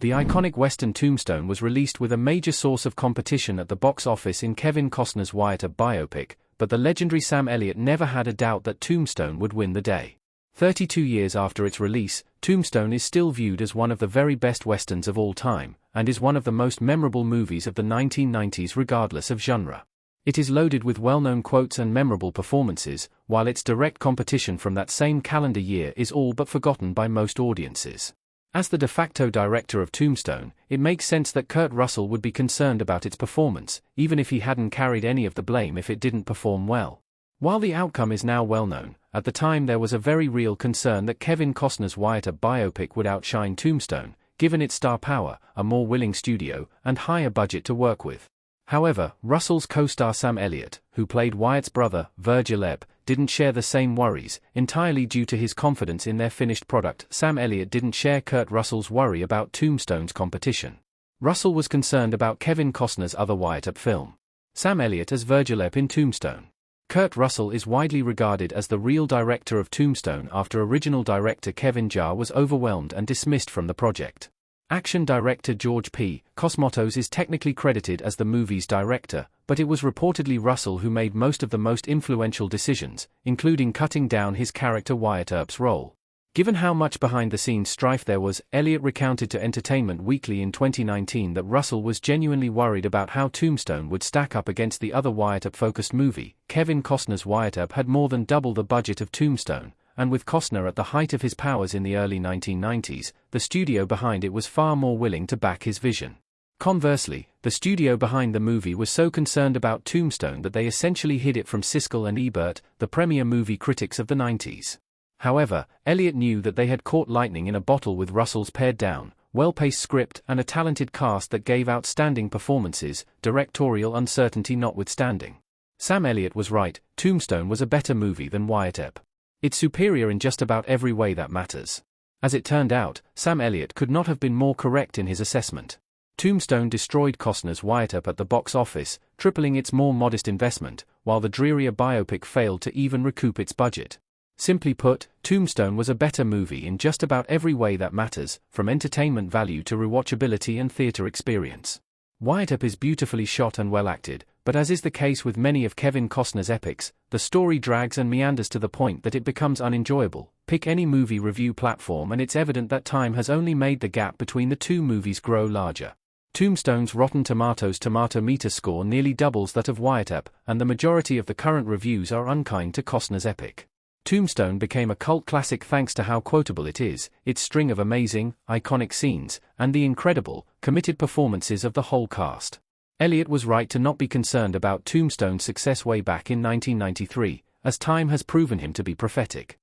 The iconic Western Tombstone was released with a major source of competition at the box office in Kevin Costner's Wyatt Earp biopic, but the legendary Sam Elliott never had a doubt that Tombstone would win the day. 32 years after its release, Tombstone is still viewed as one of the very best westerns of all time, and is one of the most memorable movies of the 1990s regardless of genre. It is loaded with well-known quotes and memorable performances, while its direct competition from that same calendar year is all but forgotten by most audiences. As the de facto director of Tombstone, it makes sense that Kurt Russell would be concerned about its performance, even if he hadn't carried any of the blame if it didn't perform well. While the outcome is now well known, at the time there was a very real concern that Kevin Costner's Wyatt Earp biopic would outshine Tombstone, given its star power, a more willing studio, and higher budget to work with. However, Russell's co-star Sam Elliott, who played Wyatt's brother, Virgil Earp, didn't share the same worries, entirely due to his confidence in their finished product. Sam Elliott didn't share Kurt Russell's worry about Tombstone's competition. Russell was concerned about Kevin Costner's other Wyatt Earp film. Sam Elliott as Virgil Earp in Tombstone. Kurt Russell is widely regarded as the real director of Tombstone after original director Kevin Jarre was overwhelmed and dismissed from the project. Action director George P. Cosmatos is technically credited as the movie's director, but it was reportedly Russell who made most of the most influential decisions, including cutting down his character Wyatt Earp's role. Given how much behind-the-scenes strife there was, Elliott recounted to Entertainment Weekly in 2019 that Russell was genuinely worried about how Tombstone would stack up against the other Wyatt Earp-focused movie. Kevin Costner's Wyatt Earp had more than double the budget of Tombstone, and with Costner at the height of his powers in the early 1990s, the studio behind it was far more willing to back his vision. Conversely, the studio behind the movie was so concerned about Tombstone that they essentially hid it from Siskel and Ebert, the premier movie critics of the 90s. However, Elliott knew that they had caught lightning in a bottle with Russell's pared-down, well-paced script and a talented cast that gave outstanding performances, directorial uncertainty notwithstanding. Sam Elliott was right, Tombstone was a better movie than Wyatt Earp. It's superior in just about every way that matters. As it turned out, Sam Elliott could not have been more correct in his assessment. Tombstone destroyed Costner's Wyatt Earp at the box office, tripling its more modest investment, while the drearier biopic failed to even recoup its budget. Simply put, Tombstone was a better movie in just about every way that matters, from entertainment value to rewatchability and theater experience. Wyatt Earp is beautifully shot and well acted, but as is the case with many of Kevin Costner's epics, the story drags and meanders to the point that it becomes unenjoyable. Pick any movie review platform and it's evident that time has only made the gap between the two movies grow larger. Tombstone's Rotten Tomatoes tomato meter score nearly doubles that of Wyatt Earp, and the majority of the current reviews are unkind to Costner's epic. Tombstone became a cult classic thanks to how quotable it is, its string of amazing, iconic scenes, and the incredible, committed performances of the whole cast. Elliott was right to not be concerned about Tombstone's success way back in 1993, as time has proven him to be prophetic.